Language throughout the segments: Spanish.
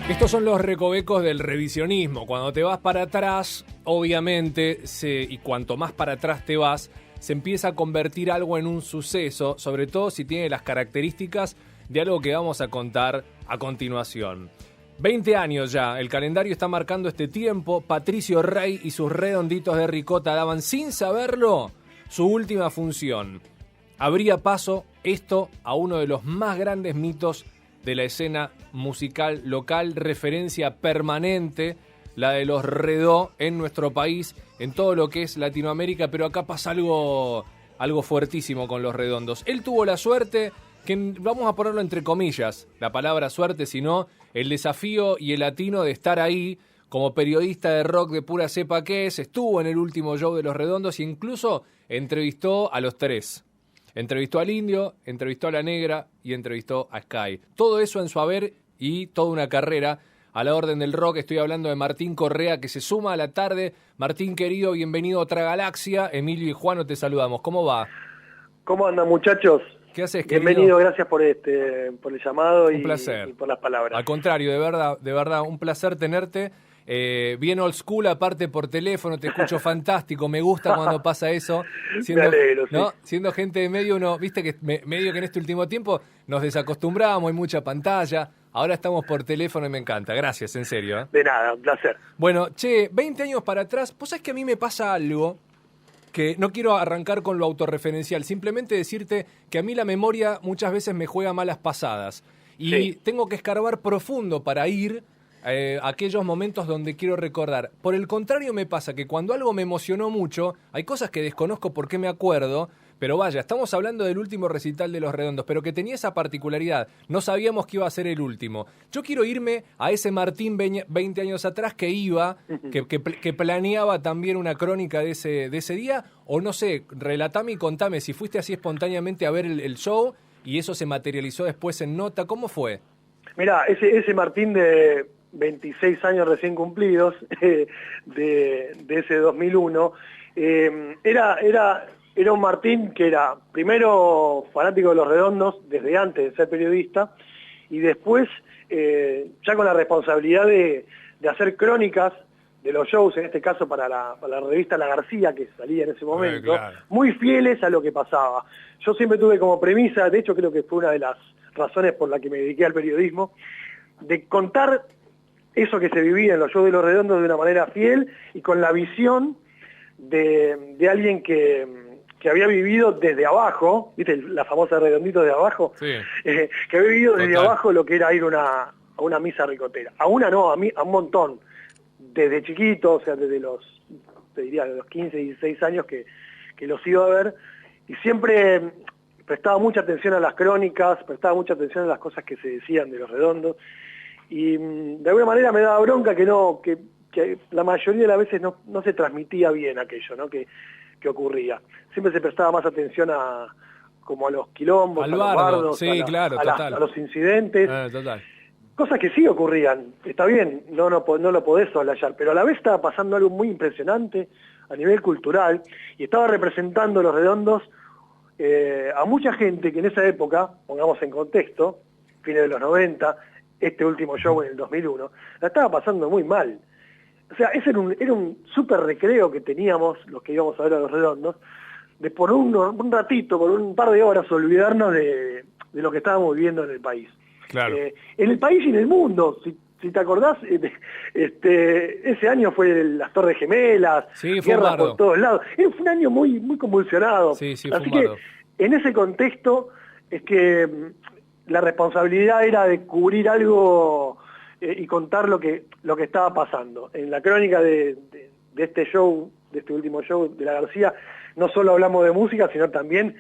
Estos son los recovecos del revisionismo. Cuando te vas para atrás, obviamente, y cuanto más para atrás te vas, se empieza a convertir algo en un suceso, sobre todo si tiene las características de algo que vamos a contar a continuación. 20 años ya, el calendario está marcando este tiempo. Patricio Rey y sus redonditos de ricota daban, sin saberlo, su última función. Abría paso esto a uno de los más grandes mitos de la escena musical local, referencia permanente, la de los Redó en nuestro país, en todo lo que es Latinoamérica, pero acá pasa algo fuertísimo con los Redondos. Él tuvo la suerte, que vamos a ponerlo entre comillas, la palabra suerte, sino el desafío y el atino de estar ahí como periodista de rock de pura cepa que es, estuvo en el último show de los Redondos e incluso entrevistó a los tres. Entrevistó al Indio, entrevistó a La Negra y entrevistó a Sky. Todo eso en su haber y toda una carrera a la orden del rock. Estoy hablando de Martín Correa, que se suma a la tarde. Martín, querido, bienvenido a otra galaxia. Emilio y Juano, te saludamos. ¿Cómo va? ¿Cómo andan, muchachos? ¿Qué haces, querido? Bienvenido, gracias por el llamado un placer. Y por las palabras. Al contrario, de verdad, un placer tenerte. Bien old school, aparte por teléfono, te escucho fantástico, me gusta cuando pasa eso. Me alegro, ¿no? sí. Siendo gente de medio, uno, viste que medio que en este último tiempo nos desacostumbramos, hay mucha pantalla, ahora estamos por teléfono y me encanta, gracias, en serio. ¿Eh? De nada, un placer. Bueno, 20 años para atrás, vos sabés que a mí me pasa algo que no quiero arrancar con lo autorreferencial, simplemente decirte que a mí la memoria muchas veces me juega malas pasadas y tengo que escarbar profundo para ir aquellos momentos donde quiero recordar. Por el contrario, me pasa que cuando algo me emocionó mucho, hay cosas que desconozco por qué me acuerdo, pero vaya, estamos hablando del último recital de Los Redondos, pero que tenía esa particularidad. No sabíamos que iba a ser el último. Yo quiero irme a ese Martín 20 años atrás que iba, que planeaba también una crónica de ese día, o no sé, relatame y contame si fuiste así espontáneamente a ver el show y eso se materializó después en nota. ¿Cómo fue? Mirá, ese Martín de 26 años recién cumplidos, de ese 2001, era un Martín que era primero fanático de Los Redondos desde antes de ser periodista y después ya con la responsabilidad de hacer crónicas de los shows, en este caso para la revista La García, que salía en ese momento, claro. Muy fieles a lo que pasaba. Yo siempre tuve como premisa, de hecho creo que fue una de las razones por la que me dediqué al periodismo, de contar eso que se vivía en los shows de Los Redondos de una manera fiel y con la visión de alguien que había vivido desde abajo, ¿viste? La famosa redondito de abajo, Sí. Que había vivido desde Total. abajo lo que era ir a una misa ricotera. A una no, a un montón. Desde chiquito, o sea, desde te diría, de los 15, 16 años que los iba a ver, y siempre prestaba mucha atención a las crónicas, prestaba mucha atención a las cosas que se decían de Los Redondos, y de alguna manera me daba bronca que la mayoría de las veces no se transmitía bien aquello, ¿no? que ocurría. Siempre se prestaba más atención a los quilombos, Al a los bardo, bardos, sí, claro, total. a los incidentes. Total. Cosas que sí ocurrían, está bien, no lo podés soslayar, pero a la vez estaba pasando algo muy impresionante a nivel cultural y estaba representando Los Redondos a mucha gente que en esa época, pongamos en contexto, fines de los 90, este último show en el 2001, la estaba pasando muy mal. O sea, ese era un súper recreo que teníamos, los que íbamos a ver a Los Redondos, de por un ratito, por un par de horas, olvidarnos de lo que estábamos viviendo en el país. Claro. En el país y en el mundo, si te acordás, ese año fue las Torres Gemelas, Sí, fue guerra un bardo. por todos lados. Fue un año muy, muy convulsionado. Sí, fue Así un que bardo. en ese contexto es que la responsabilidad era de cubrir algo y contar lo que estaba pasando. En la crónica de este show, de este último show de La García, no solo hablamos de música, sino también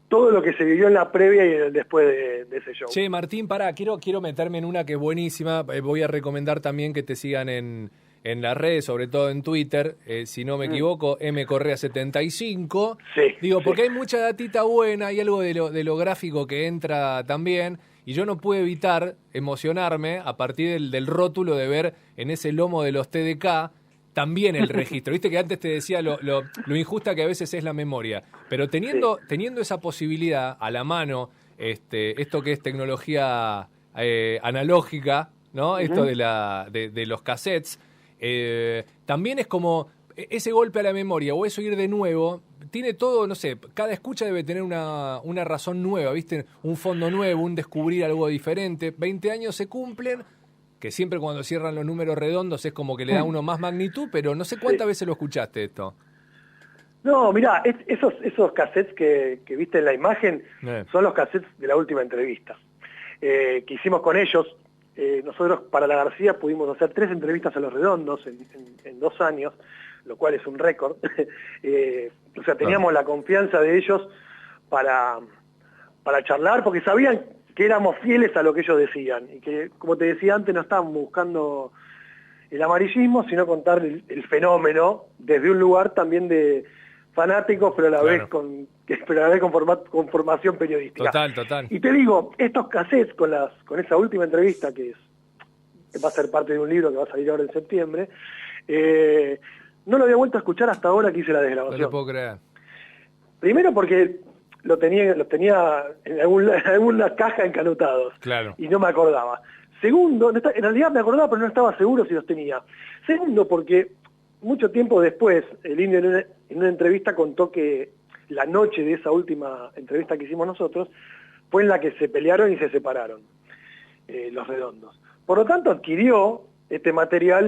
todo lo que se vivió en la previa y en el después de ese show. Che, Martín, pará, quiero meterme en una que es buenísima. Voy a recomendar también que te sigan en las redes, sobre todo en Twitter, si no me equivoco, mcorrea75. Sí, Digo, sí. porque hay mucha datita buena, hay algo de lo gráfico que entra también, y yo no pude evitar emocionarme a partir del rótulo de ver en ese lomo de los TDK también el registro. Viste que antes te decía lo injusta que a veces es la memoria, pero teniendo esa posibilidad a la mano, esto que es tecnología analógica, ¿no? Esto de los cassettes. También es como ese golpe a la memoria o eso ir de nuevo. Tiene todo, no sé, cada escucha debe tener una razón nueva, ¿viste? Un fondo nuevo, un descubrir algo diferente. 20 años se cumplen, que siempre cuando cierran los números redondos es como que le da uno más magnitud, pero no sé cuántas veces lo escuchaste esto. No, mirá, esos cassettes que viste en la imagen son los cassettes de la última entrevista que hicimos con ellos. Nosotros para La García pudimos hacer 3 entrevistas a Los Redondos en 2 años, lo cual es un récord. O sea, teníamos la confianza de ellos para charlar, porque sabían que éramos fieles a lo que ellos decían, y que, como te decía antes, no estaban buscando el amarillismo, sino contar el fenómeno desde un lugar también de fanáticos, pero a la vez con formación periodística. Total. Y te digo, estos cassettes con esa última entrevista, que va a ser parte de un libro que va a salir ahora en septiembre, no lo había vuelto a escuchar hasta ahora que hice la desgrabación. No te puedo creer. Primero porque los tenía en alguna caja encanutados. Claro. Y no me acordaba. Segundo, en realidad me acordaba, pero no estaba seguro si los tenía. Segundo, porque mucho tiempo después, el Indio en una entrevista contó que la noche de esa última entrevista que hicimos nosotros fue en la que se pelearon y se separaron Los Redondos. Por lo tanto, adquirió este material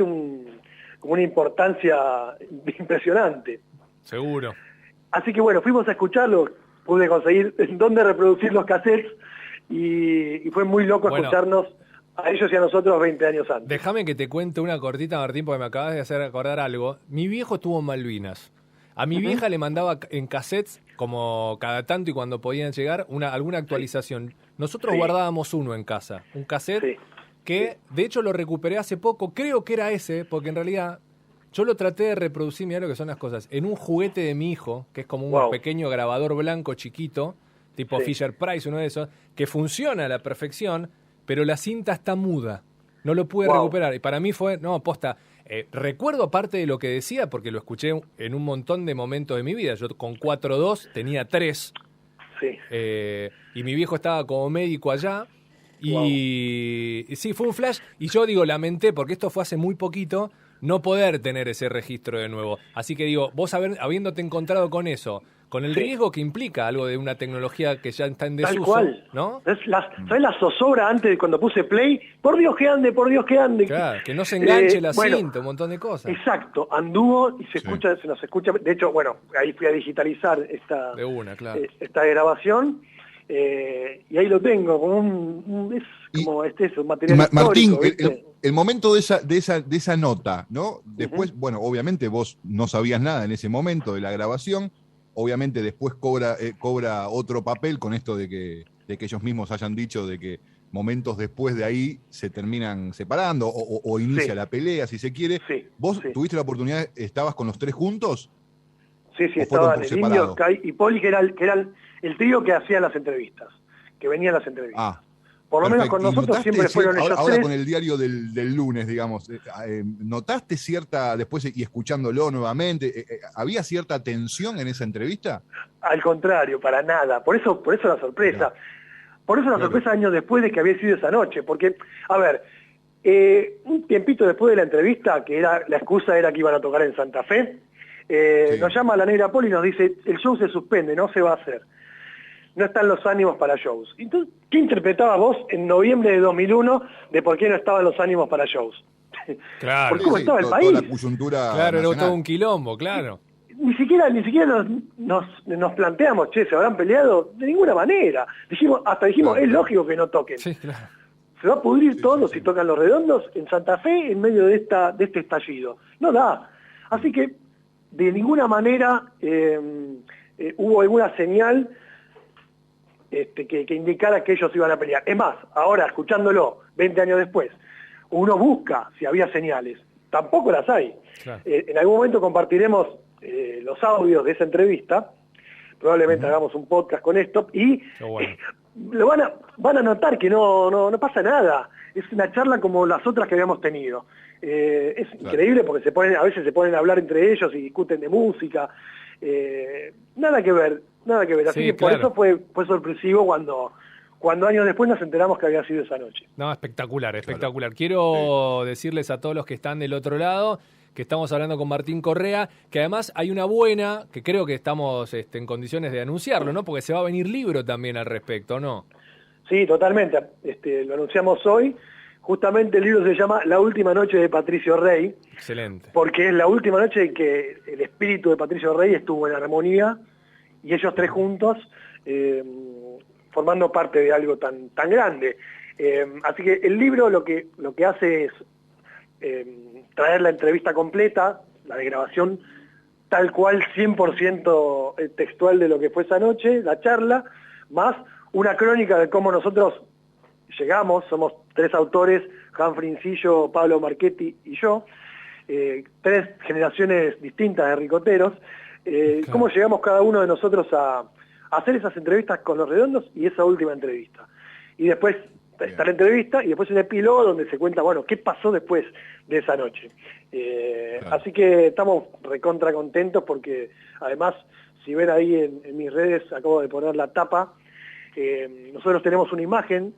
como una importancia impresionante. Seguro. Así que bueno, fuimos a escucharlo, pude conseguir dónde reproducir los cassettes y fue muy loco escucharnos a ellos y a nosotros 20 años antes. Déjame que te cuente una cortita, Martín, porque me acabas de hacer acordar algo. Mi viejo estuvo en Malvinas. A mi vieja le mandaba en cassettes, como cada tanto y cuando podían llegar, alguna actualización. Nosotros guardábamos uno en casa, un cassette que de hecho lo recuperé hace poco, creo que era ese, porque en realidad yo lo traté de reproducir, mirá lo que son las cosas, en un juguete de mi hijo, que es como un pequeño grabador blanco chiquito, tipo Fisher Price, uno de esos, que funciona a la perfección, pero la cinta está muda. No lo pude recuperar. Y para mí fue, posta, recuerdo parte de lo que decía, porque lo escuché en un montón de momentos de mi vida. Yo con 4.2 tenía 3. Sí. Y mi viejo estaba como médico allá. Y sí, fue un flash. Y yo lamenté, porque esto fue hace muy poquito, no poder tener ese registro de nuevo. Así que vos habiéndote encontrado con eso, con el riesgo que implica algo de una tecnología que ya está en desuso. Tal cual. ¿No? ¿Sabes la zozobra antes de cuando puse play? Por Dios que ande. Claro, que no se enganche la cinta, un montón de cosas. Exacto, anduvo y se nos escucha. De hecho, ahí fui a digitalizar esta grabación. Y ahí lo tengo, como un material Martín, histórico, el momento de esa nota, ¿no? Después, obviamente vos no sabías nada en ese momento de la grabación, obviamente después cobra otro papel con esto de que ellos mismos hayan dicho de que momentos después de ahí se terminan separando o inicia la pelea, si se quiere. ¿Vos tuviste la oportunidad, estabas con los 3 juntos? Sí, estaban el Indio, Kai y Poli, que eran el trío que hacía las entrevistas, que venían las entrevistas. Por lo menos con nosotros siempre fueron ellos ahora 3. Con el diario del lunes, digamos, ¿notaste cierta, después y escuchándolo nuevamente, había cierta tensión en esa entrevista? Al contrario, para nada. Por eso la sorpresa. Por eso la sorpresa años después de que había sido esa noche. Porque, a ver, un tiempito después de la entrevista, que la excusa era que iban a tocar en Santa Fe, nos llama la negra Poli y nos dice, el show se suspende, no se va a hacer. No están los ánimos para shows. Entonces, ¿qué interpretabas vos en noviembre de 2001 de por qué no estaban los ánimos para shows? Claro. ¿Por cómo estaba el país? Toda la coyuntura claro, nacional. era todo un quilombo, claro. Ni siquiera nos planteamos, ¿se habrán peleado? De ninguna manera. Dijimos, es lógico que no toquen. Sí, claro. Se va a pudrir todo si tocan Los Redondos en Santa Fe en medio de este estallido. No da. Así que, de ninguna manera hubo alguna señal que indicara que ellos iban a pelear. Es más, ahora, escuchándolo 20 años después, uno busca si había señales. Tampoco las hay. Claro. En algún momento compartiremos los audios de esa entrevista, probablemente hagamos un podcast con esto, y lo van a notar que no pasa nada. Es una charla como las otras que habíamos tenido. Es increíble porque a veces se ponen a hablar entre ellos y discuten de música. Nada que ver. Así que por eso fue sorpresivo cuando cuando años después nos enteramos que había sido esa noche. No, espectacular, espectacular. Claro. Quiero decirles a todos los que están del otro lado que estamos hablando con Martín Correa, que además hay una buena, que creo que estamos en condiciones de anunciarlo, ¿no? Porque se va a venir libro también al respecto, ¿no? Sí, totalmente. Lo anunciamos hoy. Justamente el libro se llama La última noche de Patricio Rey. Excelente. Porque es la última noche en que el espíritu de Patricio Rey estuvo en armonía y ellos tres juntos formando parte de algo tan grande. Así que el libro lo que hace es traer la entrevista completa, la de grabación tal cual 100% textual de lo que fue esa noche, la charla, más una crónica de cómo nosotros llegamos, somos tres autores, Humphrey Incillo, Pablo Marchetti y yo, tres generaciones distintas de ricoteros, claro. Cómo llegamos cada uno de nosotros a hacer esas entrevistas con Los Redondos y esa última entrevista. Y después está la entrevista y después el epílogo donde se cuenta, bueno, qué pasó después de esa noche. Claro. Así que estamos recontra contentos porque además, si ven ahí en mis redes, acabo de poner la tapa, nosotros tenemos una imagen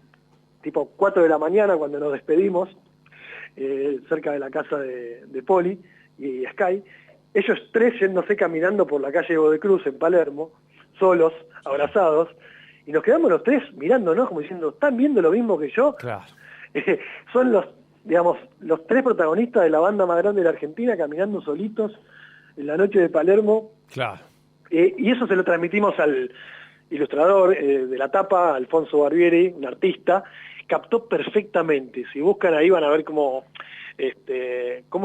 tipo 4 de la mañana cuando nos despedimos, cerca de la casa de Poli y Sky, ellos tres yéndose caminando por la calle Godecruz en Palermo, solos, abrazados, y nos quedamos los tres mirándonos como diciendo, ¿están viendo lo mismo que yo? Claro. Son los tres protagonistas de la banda más grande de la Argentina caminando solitos en la noche de Palermo. Claro. Y eso se lo transmitimos al ilustrador de la tapa, Alfonso Barbieri, un artista, captó perfectamente. Si buscan ahí van a ver cómo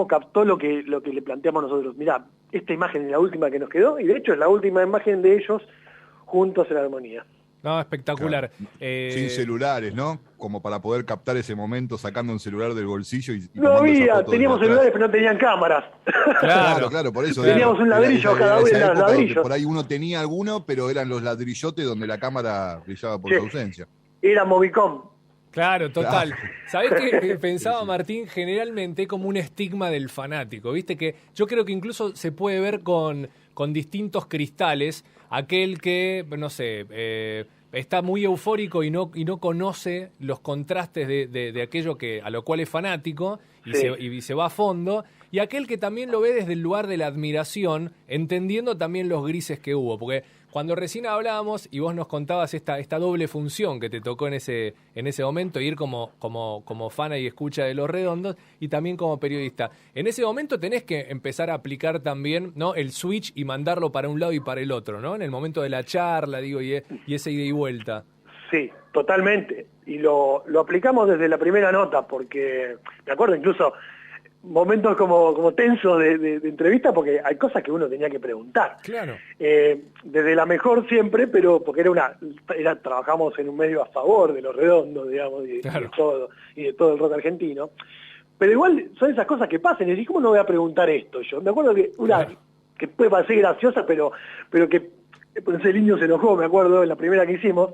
captó lo que le planteamos nosotros. Mirá, esta imagen es la última que nos quedó, y de hecho es la última imagen de ellos juntos en armonía. No, espectacular. Claro. Sin celulares, ¿no? Como para poder captar ese momento sacando un celular del bolsillo y no había, teníamos celulares pero no tenían cámaras. Claro, por eso. Teníamos un ladrillo cada vez, ladrillos. Por ahí uno tenía alguno, pero eran los ladrillotes donde la cámara brillaba por su ausencia. Era Movicom. Claro, total. Claro. ¿Sabés qué pensaba Martín? Generalmente como un estigma del fanático, ¿viste? Que yo creo que incluso se puede ver con distintos cristales, aquel que, no sé, está muy eufórico y no conoce los contrastes de aquello a lo cual es fanático y se va a fondo, y aquel que también lo ve desde el lugar de la admiración, entendiendo también los grises que hubo, porque cuando recién hablábamos y vos nos contabas esta doble función que te tocó en ese momento, ir como fan y escucha de Los Redondos y también como periodista. En ese momento tenés que empezar a aplicar también, ¿no?, el switch y mandarlo para un lado y para el otro, ¿no? En el momento de la charla, digo, y esa ida y vuelta. Sí, totalmente. Y lo aplicamos desde la primera nota, porque me acuerdo incluso momentos como tensos de entrevista, porque hay cosas que uno tenía que preguntar. Claro. Desde la mejor siempre, pero porque trabajamos en un medio a favor de Los Redondos, digamos, y de todo el rock argentino. Pero igual son esas cosas que pasan, y decís, ¿cómo no voy a preguntar esto yo? Me acuerdo que que puede parecer graciosa, pero que el Indio se enojó, me acuerdo, en la primera que hicimos,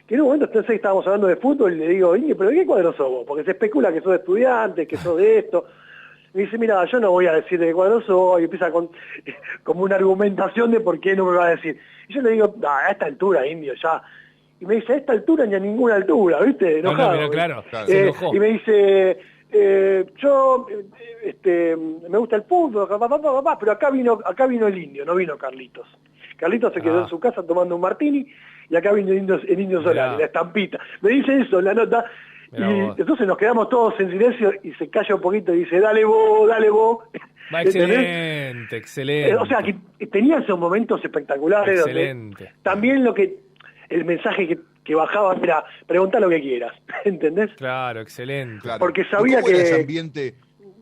que en un momento estábamos hablando de fútbol y le digo, Indio, ¿pero de qué cuadro sos vos? Porque se especula que sos estudiante, que sos de esto. Me dice, mira, yo no voy a decir de qué cuadro soy, y empieza como una argumentación de por qué no me va a decir. Y yo le digo, a esta altura, Indio, ya. Y me dice, a esta altura ni a ninguna altura, ¿viste? Enojado. No, claro, se enojó. Y me dice, yo me gusta el fútbol, pero acá vino el Indio, no vino Carlitos. Carlitos se quedó en su casa tomando un martini, y acá vino el Indio Solari, la estampita. Me dice eso en la nota. Y entonces nos quedamos todos en silencio y se calla un poquito y dice, dale vos. Excelente. O sea, que tenía esos momentos espectaculares. Excelente. Donde también el mensaje que bajaba era, preguntá lo que quieras, ¿entendés? Claro, excelente. Claro. Porque sabía ¿Cómo era ese que... ambiente,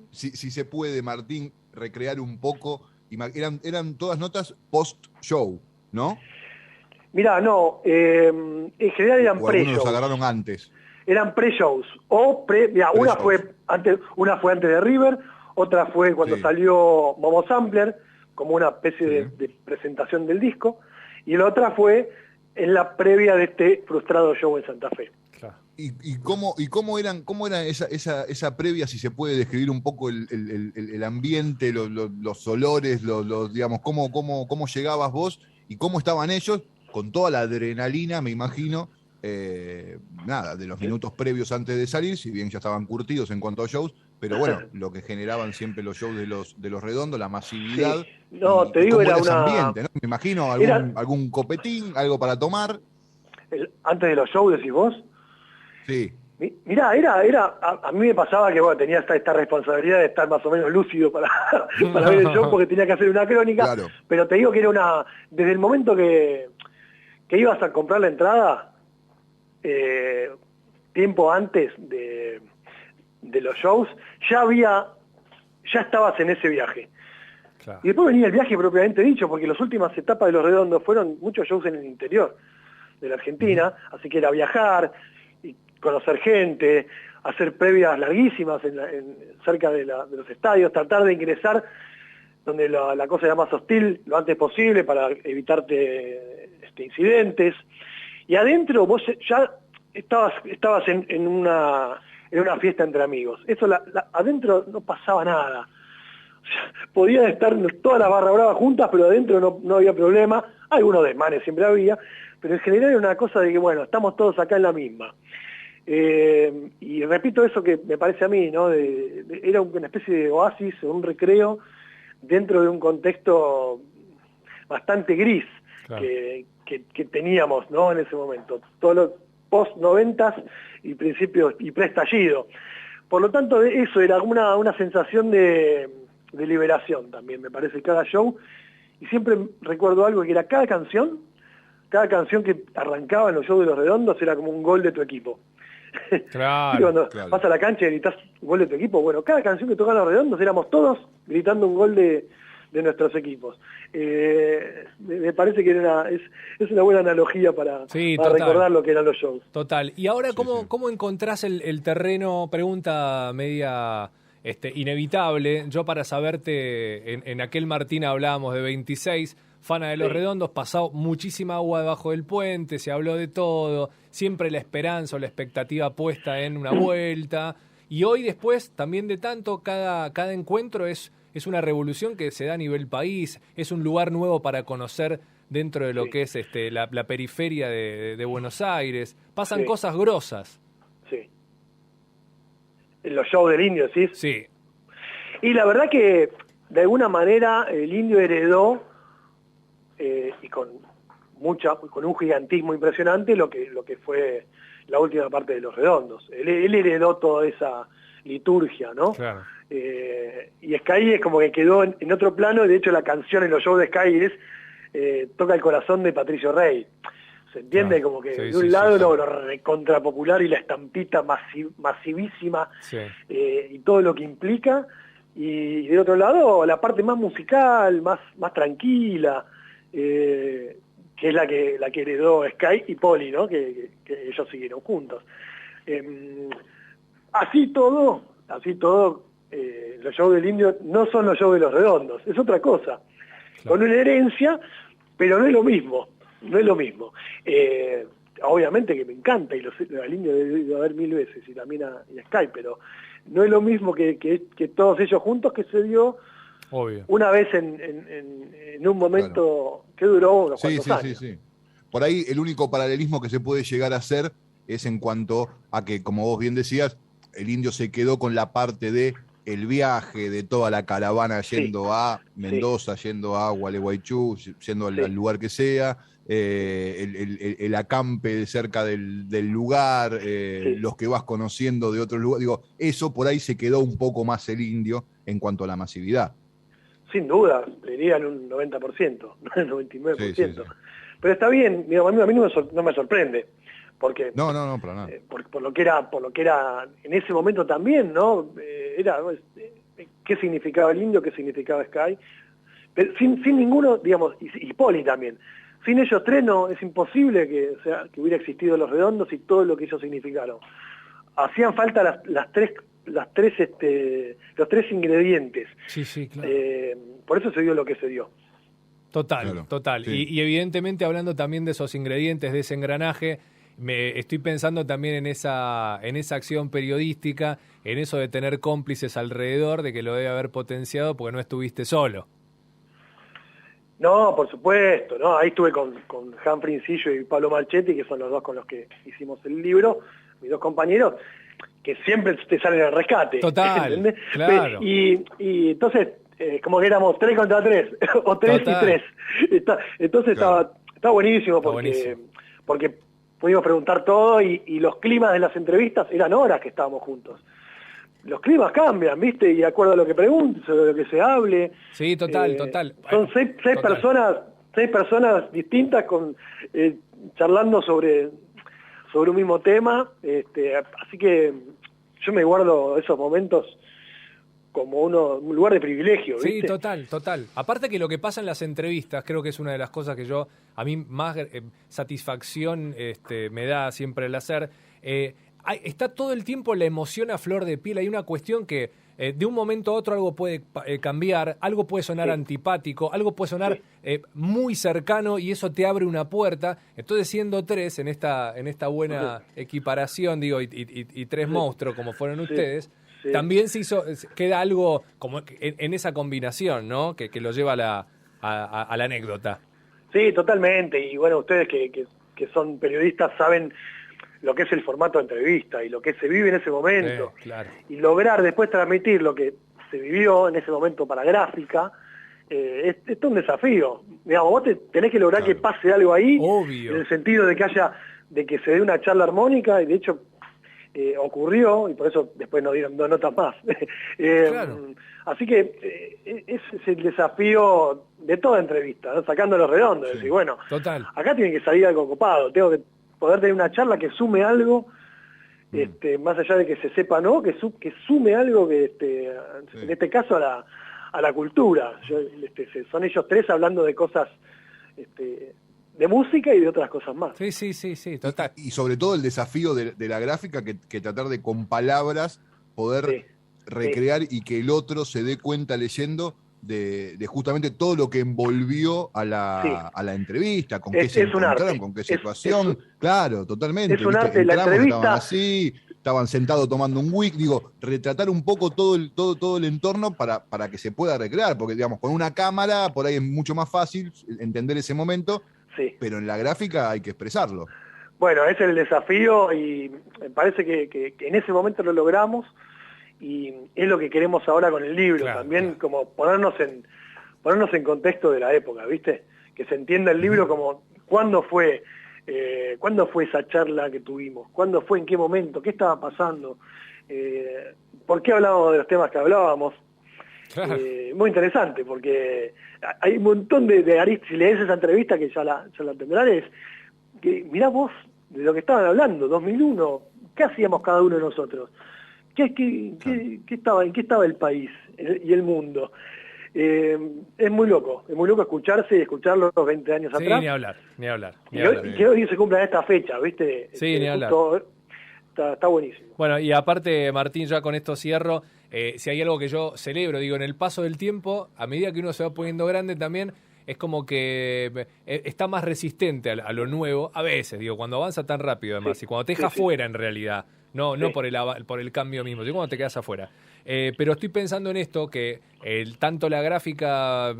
si se puede, Martín, recrear un poco? Eran todas notas post-show, ¿no? Mirá, no, en general eran pre-shows. Algunos los agarraron antes. Eran pre-shows, una fue antes de River, otra fue cuando salió Momo Sampler, como una especie de presentación del disco, y la otra fue en la previa de este frustrado show en Santa Fe. Claro. ¿Y cómo era esa previa, si se puede describir un poco el ambiente, los olores, digamos, cómo llegabas vos y cómo estaban ellos, con toda la adrenalina, me imagino, nada, de los minutos previos antes de salir, si bien ya estaban curtidos en cuanto a shows, pero bueno, lo que generaban siempre los shows de los Redondos, la masividad, Sí. No, te y digo, cómo era era ese una... ambiente, ¿no? Me imagino Era, algún copetín, algo para tomar. antes de los shows, decís vos. Sí, Mirá, a mí me pasaba que bueno, tenía esta responsabilidad de estar más o menos lúcido para ver el show porque tenía que hacer una crónica, claro. pero te digo que era desde el momento que ibas a comprar la entrada, tiempo antes de los shows, ya estabas en ese viaje. Claro. Y después venía el viaje propiamente dicho, porque las últimas etapas de Los Redondos fueron muchos shows en el interior de la Argentina, así que era viajar, y conocer gente, hacer previas larguísimas cerca de los estadios, tratar de ingresar donde la cosa era más hostil lo antes posible para evitarte incidentes. Y adentro vos ya estabas en una fiesta entre amigos. Eso adentro no pasaba nada. O sea, podían estar todas las barra bravas juntas, pero adentro no había problema. Algunos desmanes siempre había, pero en general era una cosa de que, bueno, estamos todos acá en la misma. Y repito eso que me parece a mí, ¿no? Era una especie de oasis, un recreo dentro de un contexto bastante gris, claro, que teníamos, ¿no? En ese momento. Todos los post-90s y principios y pre-estallido. Por lo tanto, eso era una sensación de liberación también, me parece, cada show. Y siempre recuerdo algo, que era cada canción que arrancaba en los shows de Los Redondos era como un gol de tu equipo. Claro, cuando claro. vas a la cancha y gritas gol de tu equipo, bueno, cada canción que tocaban Los Redondos éramos todos gritando un gol de nuestros equipos. Me parece que es una buena analogía para recordar lo que eran los shows. Total. Y ahora, Sí, ¿cómo encontrás el terreno? Pregunta media inevitable. Yo, para saberte, en aquel Martín hablábamos de 26, Fana de Los Redondos, pasado muchísima agua debajo del puente, se habló de todo, siempre la esperanza o la expectativa puesta en una vuelta. Y hoy, después, también de tanto, cada encuentro es una revolución que se da a nivel país, es un lugar nuevo para conocer dentro de lo que es la periferia de Buenos Aires. Pasan cosas grosas. Sí. En los shows del Indio, ¿sí? Sí. Y la verdad que, de alguna manera, el Indio heredó, y con un gigantismo impresionante, lo que fue la última parte de Los Redondos. Él heredó toda esa liturgia, ¿no? Claro. Y Sky es como que quedó en otro plano. De hecho, la canción en los shows de Sky es Toca el corazón de Patricio Rey. ¿Se entiende? Claro. Como que Sí, de un sí, lado sí, lo recontrapopular y la estampita masivísima, y todo lo que implica, y de otro lado la parte más musical, más tranquila, que es la que heredó Sky y Poli, ¿no? Que ellos siguieron juntos. Así todo, los shows del Indio no son los shows de Los Redondos, es otra cosa. Claro. Con una herencia, pero no es lo mismo. Obviamente que me encanta, y al Indio debe haber 1000 veces, y también a Sky, pero no es lo mismo que todos ellos juntos, que se dio obvio una vez en un momento, claro, que duró unos cuantos años. Sí. Por ahí el único paralelismo que se puede llegar a hacer es en cuanto a que, como vos bien decías, el Indio se quedó con la parte de el viaje, de toda la caravana yendo a Mendoza, yendo a Gualeguaychú, yendo al lugar que sea, el acampe cerca del lugar, los que vas conociendo de otros lugares. Digo, eso por ahí se quedó un poco más el Indio en cuanto a la masividad. Sin duda, le dirían un 90%, no el 99%. Sí. Pero está bien, digamos, a mí no me sorprende. Porque no, para nada. Por lo que era en ese momento también, ¿no? ¿Qué significaba el Indio? ¿Qué significaba Sky? Pero sin ninguno, digamos, y Poli también. Sin ellos tres es imposible que hubiera existido Los Redondos y todo lo que ellos significaron. Hacían falta los tres ingredientes. Sí, claro. Por eso se dio lo que se dio. Total. Sí. Y evidentemente, hablando también de esos ingredientes, de ese engranaje, estoy pensando también en esa acción periodística, en eso de tener cómplices alrededor, de que lo debe haber potenciado porque no estuviste solo. No, por supuesto, ¿no? Ahí estuve con Humphrey Incillo y Pablo Marchetti, que son los dos con los que hicimos el libro, mis dos compañeros, que siempre te salen al rescate. Total, ¿entendés? claro. Y entonces, como que éramos 3 contra 3, o 3 Total. y 3. Entonces Claro. está buenísimo, Está porque, buenísimo. porque pudimos preguntar todo y los climas de las entrevistas eran horas que estábamos juntos. Los climas cambian, ¿viste? Y de acuerdo a lo que preguntes, a lo que se hable. Sí, total, total. Son seis Total. personas distintas charlando sobre un mismo tema. Así que yo me guardo esos momentos como un lugar de privilegio, ¿viste? Sí, total, total. Aparte que lo que pasa en las entrevistas, creo que es una de las cosas que a mí más satisfacción me da siempre el hacer. Está todo el tiempo la emoción a flor de piel. Hay una cuestión que de un momento a otro algo puede cambiar, algo puede sonar antipático, algo puede sonar muy cercano y eso te abre una puerta. Entonces, siendo 3 en esta buena equiparación, digo, y 3 monstruos como fueron ustedes, también queda algo como en esa combinación, ¿no? Que lo lleva a la anécdota. Sí, totalmente. Y bueno, ustedes que son periodistas saben lo que es el formato de entrevista y lo que se vive en ese momento. Claro. Y lograr después transmitir lo que se vivió en ese momento para gráfica, es todo un desafío. Digamos, vos tenés que lograr que pase algo ahí, Obvio. en el sentido de que se dé una charla armónica, y de hecho ocurrió, y por eso después nos dieron 2 notas más. Claro. Así que ese es el desafío de toda entrevista, ¿no? Sacando los redondos, decir, bueno, Total. acá tiene que salir algo copado, tengo que poder tener una charla que sume algo, más allá de que se sepa no, que sume algo que en este caso a la cultura. Son ellos 3 hablando de cosas de música y de otras cosas más. Sí, total. Y sobre todo el desafío de la gráfica, que tratar de con palabras poder recrear y que el otro se dé cuenta leyendo de justamente todo lo que envolvió a la entrevista, con qué se encontraron, con qué situación. Claro, totalmente. Es un arte, la entrevista. Estaban así, estaban sentados tomando un whisky, retratar un poco todo el entorno para que se pueda recrear, porque digamos, con una cámara por ahí es mucho más fácil entender ese momento, pero en la gráfica hay que expresarlo. Bueno, ese es el desafío y me parece que en ese momento lo logramos. Y es lo que queremos ahora con el libro, también como ponernos en contexto de la época, ¿viste? Que se entienda el libro como ¿cuándo fue esa charla que tuvimos? ¿Cuándo fue? ¿En qué momento? ¿Qué estaba pasando? ¿Por qué hablábamos de los temas que hablábamos? Claro. Muy interesante, porque hay un montón de aristas. Si lees esa entrevista, que ya la tendrán, es que mirá vos de lo que estaban hablando, 2001, ¿qué hacíamos cada uno de nosotros? ¿En qué estaba el país y el mundo? Es muy loco escucharse y escucharlo 20 años atrás. Ni hablar. Y que hoy se cumpla esta fecha, ¿viste? Sí, ni hablar. Está buenísimo. Bueno, y aparte, Martín, ya con esto cierro, si hay algo que yo celebro, digo, en el paso del tiempo, a medida que uno se va poniendo grande también, es como que está más resistente a lo nuevo, a veces, digo, cuando avanza tan rápido además, y cuando te deja fuera en realidad. No por el cambio mismo, sino cuando te quedas afuera. Pero estoy pensando en esto, que tanto la gráfica,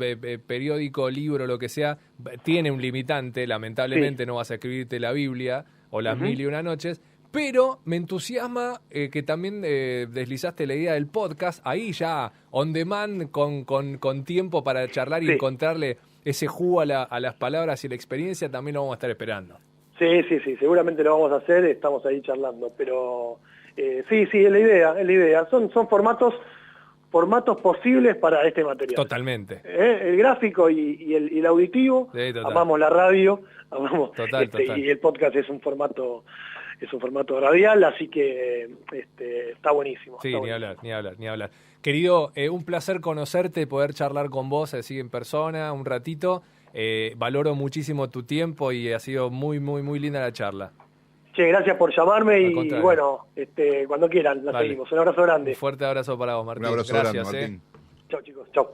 periódico, libro, lo que sea, tiene un limitante. Lamentablemente no vas a escribirte la Biblia o las 1001 noches. Pero me entusiasma que también deslizaste la idea del podcast, ahí ya, on demand, con tiempo para charlar y encontrarle ese jugo a las palabras y la experiencia, también lo vamos a estar esperando. Sí, seguramente lo vamos a hacer, estamos ahí charlando, pero sí, es la idea. Son formatos posibles para este material. Totalmente. El gráfico y el auditivo, amamos la radio, amamos total. Y el podcast es un formato radial, así que está buenísimo. Sí, está ni hablar. Querido, un placer conocerte, poder charlar con vos así en persona un ratito. Valoro muchísimo tu tiempo y ha sido muy, muy, muy linda la charla. Che, gracias por llamarme y bueno, cuando quieran, la seguimos. Un abrazo grande. Un fuerte abrazo para vos, Martín. Un abrazo gracias, grande, Martín. Chau, chicos. Chau.